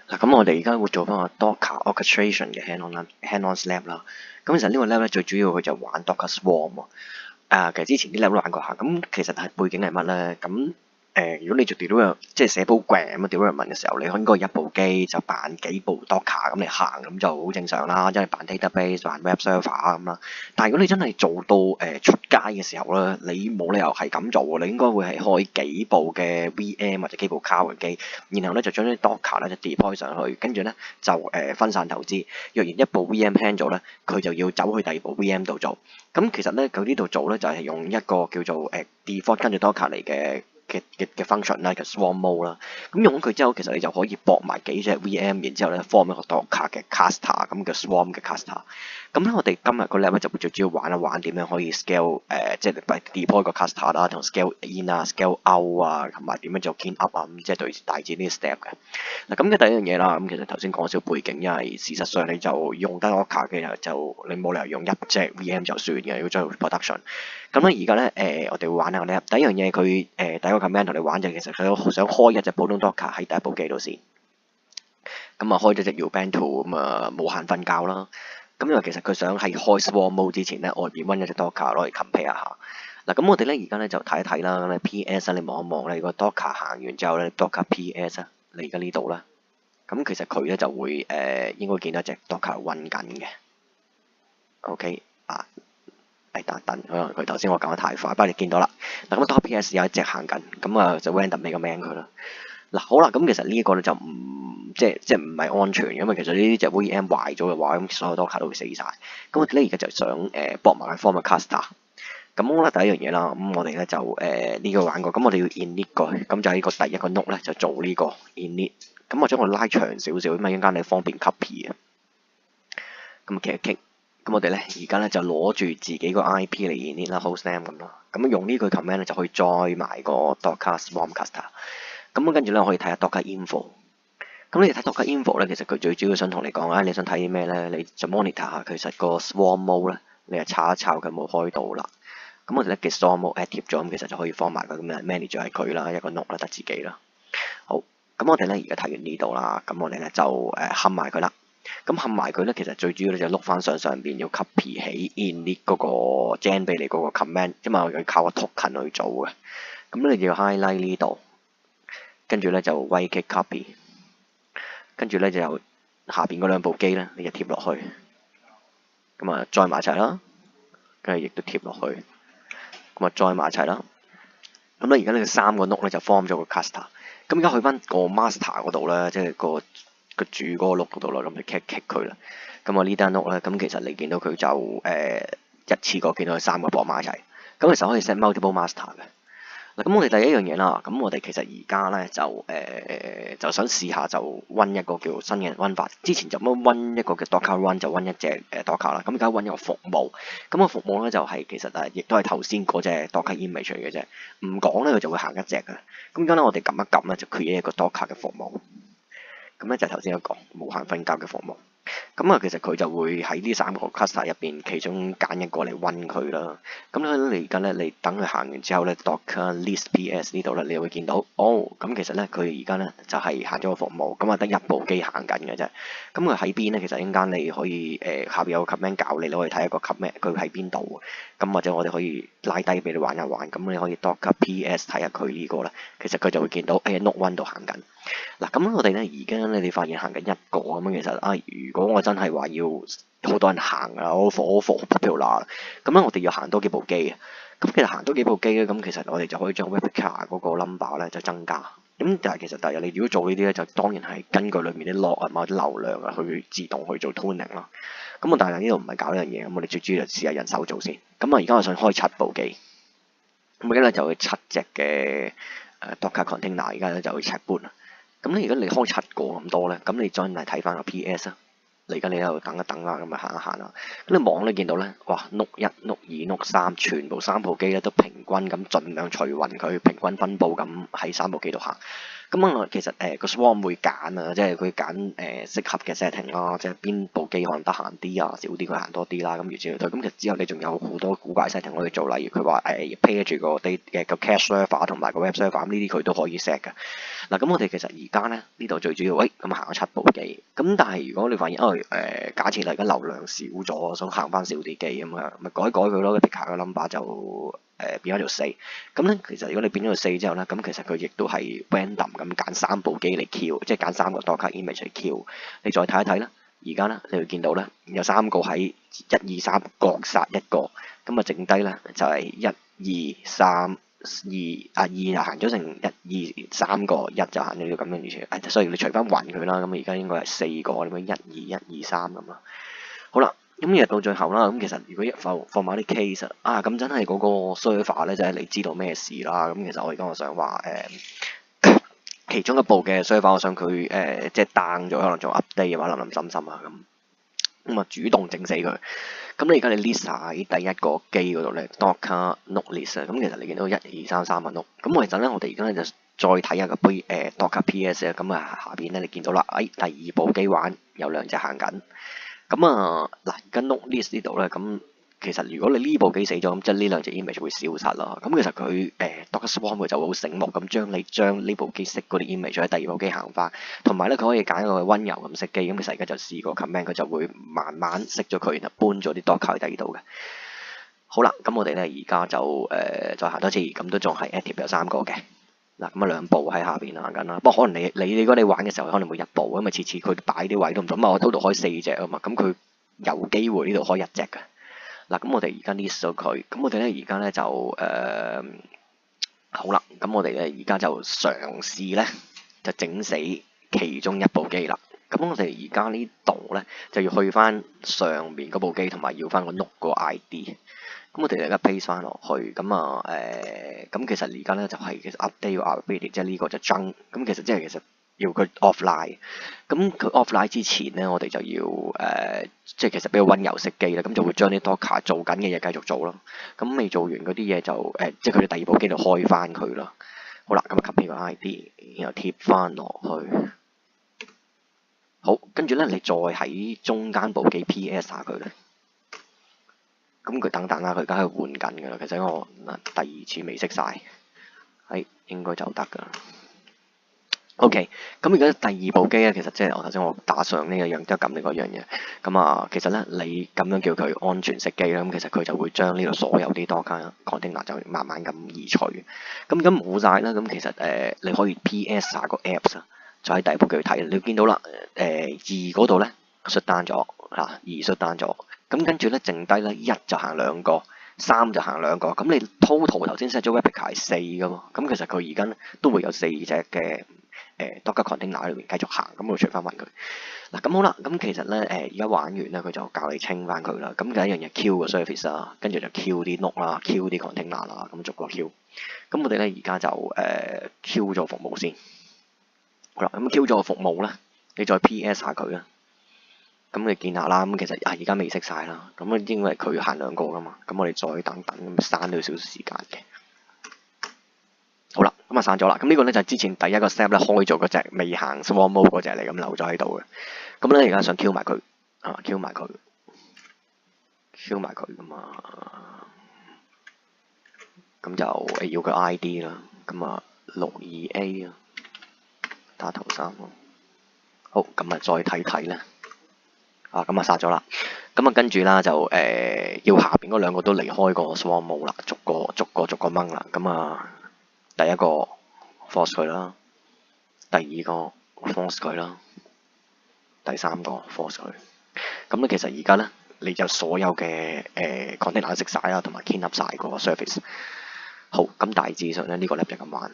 嗱，咁我哋而家會做翻個 Docker Orchestration 嘅 hand-on lab 啦。咁其實呢個 lab 咧最主要佢就玩 Docker Swarm 喎。其實之前啲 lab 都玩過下。咁其實係背景係乜咧？咁如果你做 development 即係寫 program 咁 development 嘅時候，你應該一部機就扮幾部 Docker 咁嚟行，咁就好正常啦。即係扮 database、扮 web server 咁啦。但係如果你真係做到出街嘅時候咧，你冇理由係咁做喎。你應該會係開幾部嘅 VM 或者幾部 cloud 嘅機，然後咧就將啲 Docker 咧就 deploy 上去，跟住咧就分散投資。若然一部 VM handle 咧，佢就要走去第二部 VM 度做。咁其實咧佢呢度做咧就係用一個叫做default 跟住 Docker 嚟嘅 function 啦，嘅 swarm mode 啦。咁用咗佢之後，其實你就可以駁埋幾隻 VM，然之後咧 form 一個 Docker 嘅 cluster，咁嘅 swarm 嘅 cluster。咁咧我哋今日個 lab 咧就會最主要玩一玩點樣可以 scale 即係 deploy 個 cluster 啦，同 scale in 啊、scale out 啊，同埋點樣做 clean up 啊，咁即係對大致呢啲 step 嘅。嗱咁嘅第一樣嘢啦，咁其實頭先講少背景，因為事實上你就用得 Docker 嘅就你冇理由用一隻 VM 就算嘅，要將佢 production。咁咧而家咧我哋會玩下咧，第一樣嘢佢第一個 command 同你玩就其實佢想開一隻普通 Docker 喺第一部機度先。咁啊開咗隻 Ubuntu 咁啊無限瞓覺啦。咁因為其實佢想喺開 Swarm Mode 之前咧，外邊揾一隻 Docker 攞嚟 compare 下。嗱咁我哋咧而家咧就睇一睇啦。咁你 PS 你望一望咧，如果 Docker 行完之後咧 ，Docker PS 啊，你而家呢度啦。咁其實佢咧就會應該見到一隻 Docker 運緊嘅。OK 啊，等，可能佢頭先我講得太快，不過你見到啦。嗱咁 Docker PS 有一隻行緊，咁啊就 random 俾個名佢啦。嗱好啦，咁其實呢個咧就唔即係唔係安全，因為其實呢啲隻 VM 壞咗嘅話，咁所有 Docker 都會死晒。咁我哋咧而家就想駁埋 form 嘅 cluster。咁咧第一樣嘢啦，咁我哋咧就呢個玩過，咁我哋要 init 佢，咁就喺個第一個 node 咧就做呢個 init。咁我將佢拉長少少，咁啊陣間你方便 copy 啊。咁其實咁我哋咧而家咧就攞住自己個 IP 嚟 init 啦 hostname 咁咯。咁用呢句 command 咧就可以 join 埋個 Docker Swarm cluster。咁跟住咧可以睇下 Docker info。咁你睇 Docker info 咧，其實佢最主要想同你講你想睇啲咩咧？你就 monitor 下其實個 Swarm mode 咧，你係查一查佢冇開到啦。咁我哋咧嘅 Swarm mode active 咗，咁其實就可以放埋佢咁樣 manage 咗係佢啦，一個 node 啦，得自己啦。好，咁我哋咧而家睇完呢度啦，咁我哋咧就冚埋佢啦。咁冚埋佢咧，其實最主要咧就碌翻上邊要 copy 起 init 嗰個 gen 俾你嗰個 command，因為佢靠個 token 去做嘅。咁你就要 highlight 呢度，跟住咧就 right click copy， 跟住咧就由下邊嗰兩部機咧，你就貼落去，咁啊載埋一齊啦，跟住亦都貼落去，咁啊載埋一齊啦。咁咧而家呢三個 node 咧就 form 咗個 cluster。咁而家去翻個 master 嗰度咧，即係個主嗰個 node 嗰度啦，咁你 kick 佢啦。咁啊呢單 node 咧，咁其實你見到佢就一次過見到佢三個駁埋一齊。咁其實可以 set multiple master 嘅。嗱，咁我哋第一樣嘢啦，咁我哋其實而家咧就想試下就 run 一個叫新嘅 run 法。之前就咁 run 一個嘅 Docker run 就 run 一隻Docker 啦。咁而家 run 一個服務，咁個服務咧就係其實亦都係頭先嗰隻 Docker image 嚟嘅啫。唔講咧佢就會行一隻嘅。咁而家咧我哋撳一撳咧就 create 一個 Docker 嘅服務。咁咧就頭先有講無限瞓覺嘅服務。咁啊，其實佢就會喺呢三個 cluster 入邊，其中揀一個嚟温佢啦。咁咧，你而家咧，你等佢行完之後咧 ，Docker list PS 呢度咧，你會見到，咁其實咧，佢而家咧就係行咗個服務，咁啊得一部機行緊嘅啫。咁佢喺邊咧？其實陣間你可以下邊有個 command 教你，你可以睇一個 command 佢喺邊度。咁或者我哋可以拉低俾你玩一玩。咁你可以 Docker PS 睇下佢呢個咧，其實佢就會見到Node 1度行緊。嗱，咁我哋咧而家咧，你發現行緊一個咁樣，其實如果我真係話要好多人行啊，好popular，咁咧我哋要行多幾部機啊。咁其實行多幾部機咧，咁其實我哋就可以將 replica 嗰個 number 咧就增加。咁但係其實第日你如果做呢啲咧，就當然係根據裏面啲 log 啊、某啲流量啊，去自動去做 tuning 啦。咁啊，但係呢度唔係搞呢樣嘢，咁我哋最主要就試下人手做先。咁啊，而家我想開7部機，咁而家咧就會7隻嘅Docker container，而家咧就會7搬。咁你而家你開7個咁多咧，咁你再嚟睇翻個 PS 啊。你而家你喺度等一等啦，咁啊行一行啦。咁你望你見到咧，哇！Node 1、Node 2、Node 3，全部3部機咧都平均咁盡量除勻佢，平均分佈咁喺3部機度行。咁其實個 Swarm 會揀啊，即係佢揀適合嘅 setting 啦，即係邊部機可能得閒啲啊，少啲佢行多啲啦，咁如此類推。咁其實之後你仲有好多古怪 setting 可以做，例如佢話pair 住個 cache server 同埋個 web server，咁呢啲佢都可以 set 嘅。嗱，咁我哋其實而家咧呢度最主要，咁行咗7部機，咁但係如果你發現假設你而家流量少咗，想行翻少啲機咁樣，咪改佢咯，個 picker 嘅 number 就變咗做4。咁咧其實如果你變咗做4之後咧，咁其實佢亦都係 random 咁揀3部機嚟 kill，即係揀3個 Docker image 嚟 kill。你再睇一睇啦，而家咧你會見到咧有3個喺1、2、3各殺1個，咁啊剩低咧就係1、2、3。2就行咗成1、2、3個，1就行咗呢個咁樣完全，所以你除翻勻佢啦，咁而家應該係4個咁樣，1、2、1、2、3咁啦。好啦，咁而到最後啦，咁其實如果放埋啲 case 咁真係嗰個 server 咧，就係你知道咩事啦。咁其實我而家想話其中一部嘅 server，我想佢即係 down 咗，可能做 update 嘅話，冧冧心啊咁啊主動整死佢。咁你而家你 list 喺第一個機嗰度咧 Docker node list 啊，咁其實你見到1、2、3、3個 node，咁其實咧我哋而家咧就再睇下個Docker PS 啊，咁下邊咧你見到啦，第2部機玩有2隻行緊，咁嗱而家 node list 呢度咧，咁其實如果你呢部機死咗，咁即係呢2隻 image 會消失啦。咁其實佢Docker Swarm 佢就會好醒目咁將呢部機熄嗰啲 image 喺第2部機行翻，同埋咧佢可以揀一個溫柔咁熄機。咁其實而家就試過 command，佢就會慢慢熄咗佢，然後搬咗啲 Docker 去第2度嘅。好啦，咁我哋咧而家就再行多次，咁都仲係 active 有3個嘅。嗱，咁2部喺下邊行緊啦。不過可能你如果你玩嘅時候可能會1部，因為次次佢擺啲位都唔同。咁我 total 開4隻啊嘛，咁佢有機會呢度開1隻嘅。嗱，咁我哋而家 list 咗佢，咁我哋咧而家咧就好啦，咁我哋咧而家就嘗試咧就整死其中1部機啦。咁我哋而家呢度咧就要去翻上面嗰部機，同埋要翻個 node 個 ID。咁我哋而家 paste 翻落去，咁其實而家咧就係其實 update availability，即係呢個就 junk。咁其實即係其實要佢 offline，咁佢 offline 之前咧，我哋就要即係其實比較溫柔熄機啦，咁就會將啲 Docker 做緊嘅嘢繼續做咯。咁未做完嗰啲嘢就即係佢哋第2部機度開翻佢啦。好啦，咁 copy 個 ID，然後貼翻落去。好，跟住咧你再喺中間部機 PS 下佢咧。咁佢等啦，佢而家係換緊㗎啦。其實我第2次未熄晒，應該就得㗎啦。OK，咁而家第2部機咧，其實即係頭先我打上呢個樣，都撳呢個樣嘢。咁其實咧你咁樣叫佢安全熄機啦，咁其實佢就會將呢度所有啲 Docker container 就慢慢咁移除。咁冇晒啦，咁其實你可以 PS 下個 apps 啊，就喺第1部機去睇。你見到啦，2嗰度咧shut down咗2shut down咗。咁跟住咧，剩低咧1就行2個，3就行2個。咁你 total 頭先 set 咗 replica 係4噶嘛？咁其實佢而家都會有4隻嘅Docker container 喺裏面繼續行。咁我除翻勻佢。嗱，咁好啦。咁其實咧而家玩完咧，佢就教你清翻佢啦。咁第一樣嘢 Q 個 service 啦，跟住就 Q 啲 node 啦，Q 啲 container 啦，咁逐個 Q。咁我哋咧而家就Q 咗服務先。好啦，咁 Q 咗個服務咧，你再 PS 下佢啦。咁你見下啦，咁其實而家未熄晒啦，咁因為佢行2個噶嘛，咁我哋再等等，咁刪咗少少時間嘅。好啦，咁刪咗啦，咁呢個咧就係之前第1個 step 咧開咗嗰隻未行 Swarm mode 嗰隻嚟，咁留咗喺度嘅。咁咧而家想 Q 埋佢，Q 埋佢噶嘛，咁就要佢 ID 啦，咁62A 啊，打頭3咯。好，咁再睇睇咧。咁殺咗啦，咁跟住啦就要下邊嗰2個都離開個 Swarm mode 啦，逐個掹啦。咁第1個 force 佢啦，第2個 force 佢啦，第3個 force 佢。咁咧其實而家咧你就所有嘅container 熄晒啦，同埋 clean up 晒個 surface。好，咁大致上咧呢個 lab 就咁玩。